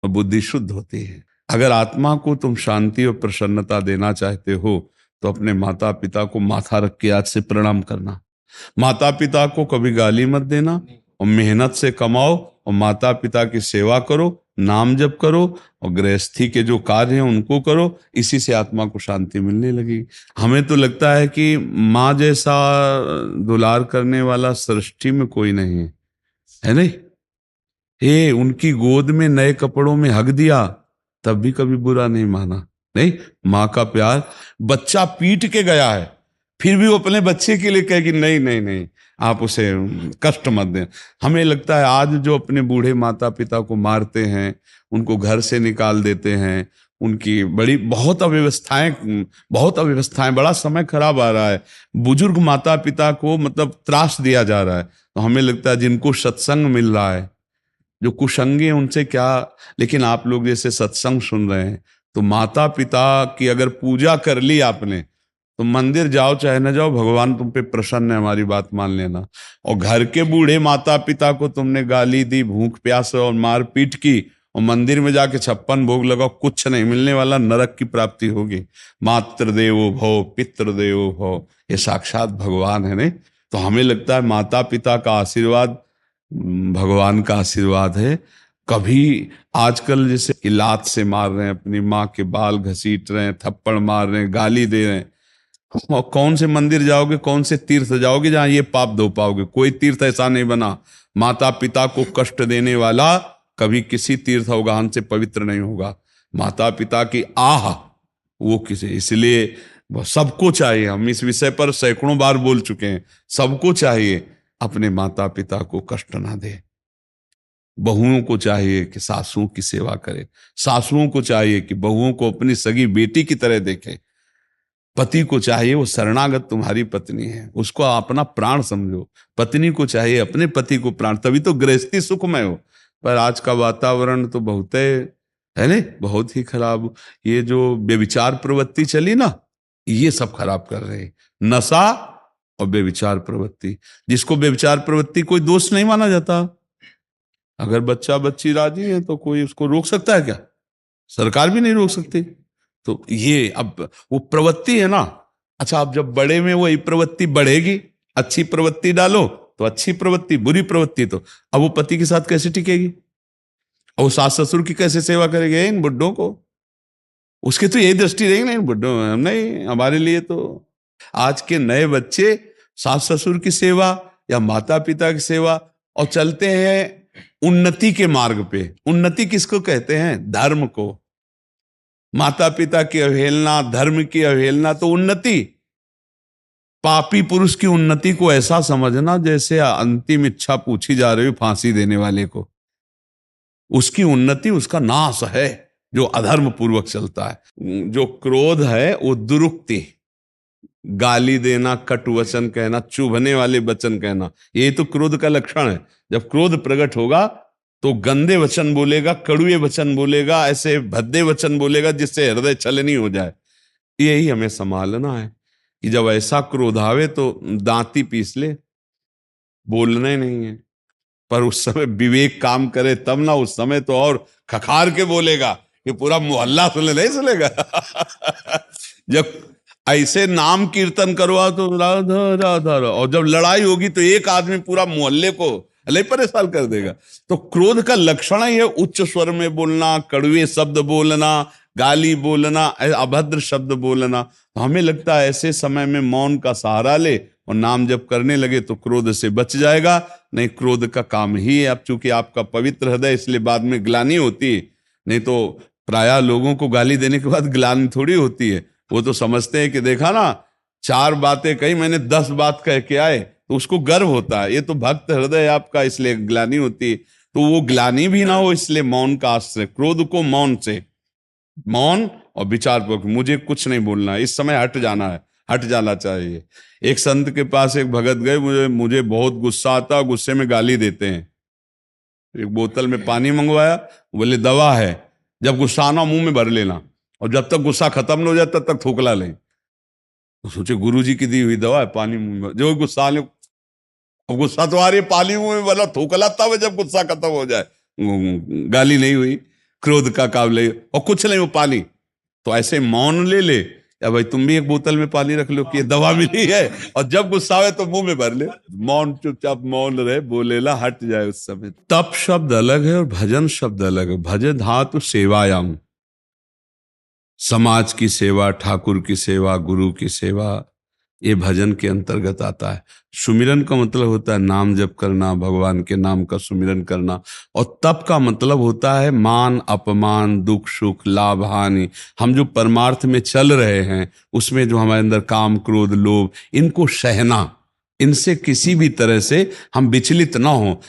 और बुद्धि शुद्ध होती है। अगर आत्मा को तुम शांति और प्रसन्नता देना चाहते हो तो अपने माता पिता को माथा रख के आज से प्रणाम करना। माता पिता को कभी गाली मत देना और मेहनत से कमाओ और माता पिता की सेवा करो, नाम जप करो और गृहस्थी के जो कार्य हैं उनको करो। इसी से आत्मा को शांति मिलने लगेगी। हमें तो लगता है कि माँ जैसा दुलार करने वाला सृष्टि में कोई नहीं है नहीं? उनकी गोद में नए कपड़ों में हक दिया तब भी कभी बुरा नहीं माना। नहीं, माँ का प्यार, बच्चा पीट के गया है फिर भी वो अपने बच्चे के लिए कहे कि नहीं नहीं नहीं, आप उसे कष्ट मत दें। हमें लगता है आज जो अपने बूढ़े माता पिता को मारते हैं, उनको घर से निकाल देते हैं, उनकी बहुत अव्यवस्थाएं, बड़ा समय खराब आ रहा है, बुजुर्ग माता पिता को मतलब त्रास दिया जा रहा है। तो हमें लगता है जिनको सत्संग मिल रहा है, जो कुसंगी हैं उनसे क्या। लेकिन आप लोग जैसे सत्संग सुन रहे हैं तो माता पिता की अगर पूजा कर ली आपने तो मंदिर जाओ चाहे न जाओ, भगवान तुम पे प्रसन्न है, हमारी बात मान लेना। और घर के बूढ़े माता पिता को तुमने गाली दी, भूख प्यास और मार पीट की और मंदिर में जाके 56 भोग लगाओ, कुछ नहीं मिलने वाला, नरक की प्राप्ति होगी। मातृ देवो भव पितृ देवो भव, ये साक्षात भगवान है। नहीं तो हमें लगता है माता पिता का आशीर्वाद भगवान का आशीर्वाद है। कभी आजकल जैसे कि लात से मार रहे हैं, अपनी माँ के बाल घसीट रहे हैं, थप्पड़ मार रहे हैं, गाली दे रहे हैं, और कौन से मंदिर जाओगे, कौन से तीर्थ जाओगे जहां ये पाप धो पाओगे? कोई तीर्थ ऐसा नहीं बना। माता पिता को कष्ट देने वाला कभी किसी तीर्थ अवगाहन से पवित्र नहीं होगा। माता पिता की आह वो किसी, इसलिए सबको चाहिए, हम इस विषय पर सैकड़ों बार बोल चुके हैं, सबको चाहिए अपने माता पिता को कष्ट ना दे। बहुओं को चाहिए कि सासुओं की सेवा करे, सासुओं को चाहिए कि बहुओं को अपनी सगी बेटी की तरह देखे, पति को चाहिए वो शरणागत तुम्हारी पत्नी है, उसको अपना प्राण समझो, पत्नी को चाहिए अपने पति को प्राण, तभी तो गृहस्थी सुखमय हो। पर आज का वातावरण तो बहुत है नहीं, बहुत ही खराब। ये जो व्यभिचार प्रवृत्ति चली ना, ये सब खराब कर रहे हैं, नशा और व्यभिचार प्रवृत्ति। जिसको व्यभिचार प्रवृत्ति कोई दोष नहीं माना जाता, अगर बच्चा बच्ची राजी है तो कोई उसको रोक सकता है क्या? सरकार भी नहीं रोक सकती। तो ये अब वो प्रवृत्ति है ना। अच्छा, अब जब बड़े में वही प्रवृत्ति बढ़ेगी, अच्छी प्रवृत्ति डालो तो अच्छी प्रवृत्ति, बुरी प्रवृत्ति तो अब वो पति के साथ कैसे टिकेगी, और वो सास ससुर की कैसे सेवा करेंगे इन बुड्ढों को? उसकी तो यही दृष्टि रहेगी ना, इन बुड्ढों नहीं, हमारे लिए तो आज के नए बच्चे सास ससुर की सेवा या माता पिता की सेवा, और चलते हैं उन्नति के मार्ग पे। उन्नति किसको कहते हैं? धर्म को। माता पिता की अवहेलना, धर्म की अवहेलना तो उन्नति। पापी पुरुष की उन्नति को ऐसा समझना जैसे अंतिम इच्छा पूछी जा रही हो फांसी देने वाले को। उसकी उन्नति उसका नाश है जो अधर्म पूर्वक चलता है। जो क्रोध है वो दुरुक्ति, गाली देना, कटु वचन कहना, चुभने वाले वचन कहना, ये तो क्रोध का लक्षण है। जब क्रोध प्रकट होगा तो गंदे वचन बोलेगा, कड़ुए वचन बोलेगा, ऐसे भद्दे वचन बोलेगा जिससे हृदय छलनी हो जाए। यही हमें संभालना है कि जब ऐसा क्रोध आवे तो दांती पीस ले, बोलना ही नहीं है। पर उस समय विवेक काम करे तब ना, उस समय तो और खखार के बोलेगा कि पूरा मोहल्ला सुने, नहीं सुनेगा। जब ऐसे नाम कीर्तन करवा तो राधा राधा, और जब लड़ाई होगी तो एक आदमी पूरा मोहल्ले को अले परेशान कर देगा। तो क्रोध का लक्षण ही है उच्च स्वर में बोलना, कड़वे शब्द बोलना, गाली बोलना, अभद्र शब्द बोलना। तो हमें लगता है ऐसे समय में मौन का सहारा ले और नाम जप करने लगे तो क्रोध से बच जाएगा। नहीं, क्रोध का काम ही है। अब चूंकि आपका पवित्र हृदय, इसलिए बाद में ग्लानि होती है। नहीं तो प्रायः लोगों को गाली देने के बाद ग्लानि थोड़ी होती है। वो तो समझते हैं कि देखा ना, 4 बातें कही, मैंने 10 बात कह के आए, तो उसको गर्व होता है। ये तो भक्त हृदय आपका, इसलिए ग्लानि होती है। तो वो ग्लानि भी ना हो, इसलिए मौन का आश्रय। क्रोध को मौन से, मौन और विचारपूर्वक, मुझे कुछ नहीं बोलना, इस समय हट जाना है, हट जाना चाहिए। एक संत के पास एक भगत गए, मुझे बहुत गुस्सा आता, गुस्से में गाली देते हैं। एक बोतल में पानी मंगवाया, बोले दवा है, जब गुस्सा आना मुंह में भर लेना, और जब तक गुस्सा खत्म न हो जाए तब तक थूकला लें। तो सोचे गुरुजी की दी हुई दवा है, पानी मुंह में, जो गुस्सा आने, गुस्सा तो आ रही है, पानी मुंह में भला, थूकला तब जब गुस्सा खत्म हो जाए, गाली नहीं हुई। क्रोध का काम ले, और कुछ नहीं वो पानी, तो ऐसे मौन ले ले, या भाई तुम भी एक बोतल में पानी रख लो कि ये दवा मिली है, और जब गुस्सा आवे तो मुंह में भर ले, मौन, चुपचाप मौन रहे, बोले ला हट जाए उस समय। तप शब्द अलग है और भजन शब्द अलग है। भजन धातु सेवायाम, समाज की सेवा, ठाकुर की सेवा, गुरु की सेवा, ये भजन के अंतर्गत आता है। सुमिरन का मतलब होता है नाम जप करना, भगवान के नाम का सुमिरन करना, और तप का मतलब होता है मान अपमान, दुख सुख, लाभ हानि, हम जो परमार्थ में चल रहे हैं उसमें जो हमारे अंदर काम क्रोध लोभ, इनको सहना, इनसे किसी भी तरह से हम विचलित ना हो।